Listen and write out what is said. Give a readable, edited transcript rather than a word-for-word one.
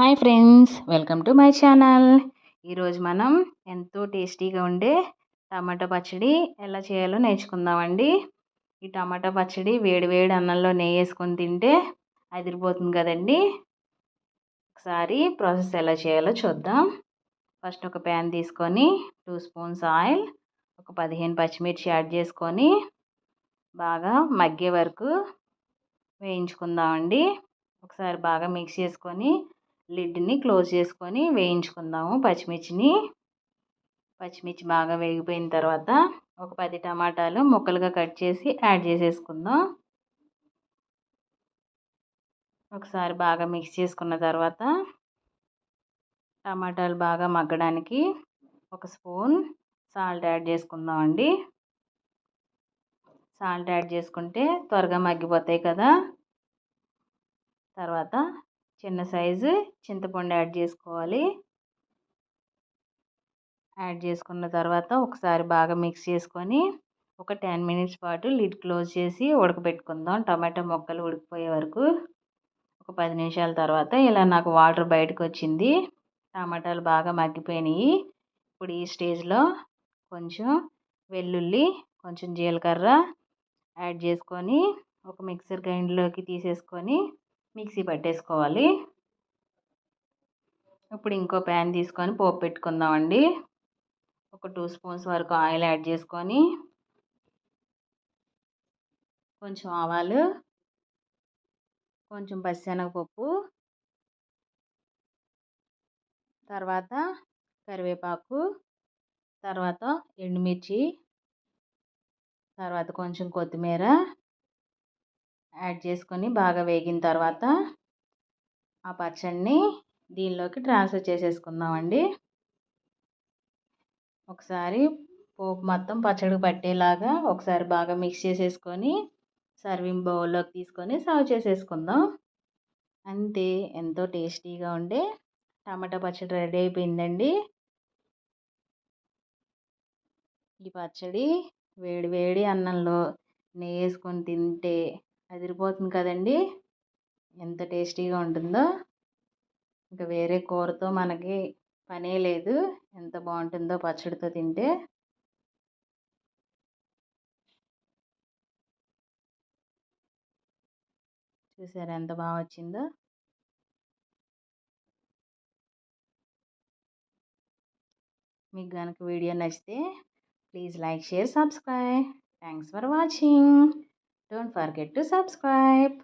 Hi friends, welcome to my channel. ఈరోజు మనం ఎంతో టేస్టీగా ఉండే టమాటా పచ్చడి ఎలా చేయాలో నేర్చుకుందామండి. ఈ టమాటా పచ్చడి వేడి వేడి అన్నంలో నెయ్యి వేసుకొని తింటే అదిరిపోతుంది కదండి. ఒకసారి ప్రాసెస్ ఎలా చేయాలో చూద్దాం. ఫస్ట్ ఒక ప్యాన్ తీసుకొని 2 స్పూన్స్ ఆయిల్, ఒక 15 పచ్చిమిర్చి యాడ్ చేసుకొని బాగా మగ్గే వరకు వేయించుకుందామండి. ఒకసారి బాగా మిక్స్ చేసుకొని లిడ్ని క్లోజ్ చేసుకొని వేయించుకుందాము. పచ్చిమిర్చి బాగా వేగిపోయిన తర్వాత ఒక 10 టమాటాలు ముక్కలుగా కట్ చేసి యాడ్ చేసేసుకుందాం. ఒకసారి బాగా మిక్స్ చేసుకున్న తర్వాత టమాటాలు బాగా మగ్గడానికి ఒక స్పూన్ సాల్ట్ యాడ్ చేసుకుందామండి. సాల్ట్ యాడ్ చేసుకుంటే త్వరగా మగ్గిపోతాయి కదా. తర్వాత చిన్న సైజు చింతపండు యాడ్ చేసుకోవాలి. యాడ్ చేసుకున్న తర్వాత ఒకసారి బాగా మిక్స్ చేసుకొని ఒక 10 మినిట్స్ పాటు లిడ్ క్లోజ్ చేసి ఉడకబెట్టుకుందాం. టమాటా ముక్కలు ఉడికిపోయే వరకు. ఒక 10 నిమిషాల తర్వాత ఇలా నాకు వాటర్ బయటకు వచ్చింది. టమాటాలు బాగా మగ్గిపోయినాయి. ఇప్పుడు ఈ స్టేజ్లో కొంచెం వెల్లుల్లి, కొంచెం జీలకర్ర యాడ్ చేసుకొని ఒక మిక్సర్ గ్రైండర్లోకి తీసేసుకొని మిక్సీ పట్టేసుకోవాలి. ఇప్పుడు ఇంకో ప్యాన్ తీసుకొని పోపు పెట్టుకుందామండి. ఒక 2 స్పూన్స్ వరకు ఆయిల్ యాడ్ చేసుకొని కొంచెం ఆవాలు, కొంచెం పచ్చిశనగపప్పు, తర్వాత కరివేపాకు, తర్వాత ఎండుమిర్చి, తర్వాత కొంచెం కొత్తిమీర యాడ్ చేసుకొని బాగా వేగిన తర్వాత ఆ పచ్చడిని దీనిలోకి ట్రాన్స్ఫర్ చేసేసుకుందామండి. ఒకసారి పోపు మొత్తం పచ్చడికి పట్టేలాగా ఒకసారి బాగా మిక్స్ చేసేసుకొని సర్వింగ్ బౌల్లోకి తీసుకొని సర్వ్ చేసేసుకుందాం. అంతే, ఎంతో టేస్టీగా ఉండే టమాటా పచ్చడి రెడీ అయిపోయిందండి. ఈ పచ్చడి వేడి వేడి అన్నంలో నెయ్యి వేసుకొని తింటే అదిరిపోతుంది కదండి. ఎంత టేస్టీగా ఉంటుందో ఇంకా వేరే కూరతో మనకి పనే లేదు. ఎంత బాగుంటుందో పచ్చడితో తింటే. చూసారా ఎంత బాగా వచ్చిందో. మీకు కనుక వీడియో నచ్చితే please like, share, subscribe. Thanks for watching. Don't forget to subscribe.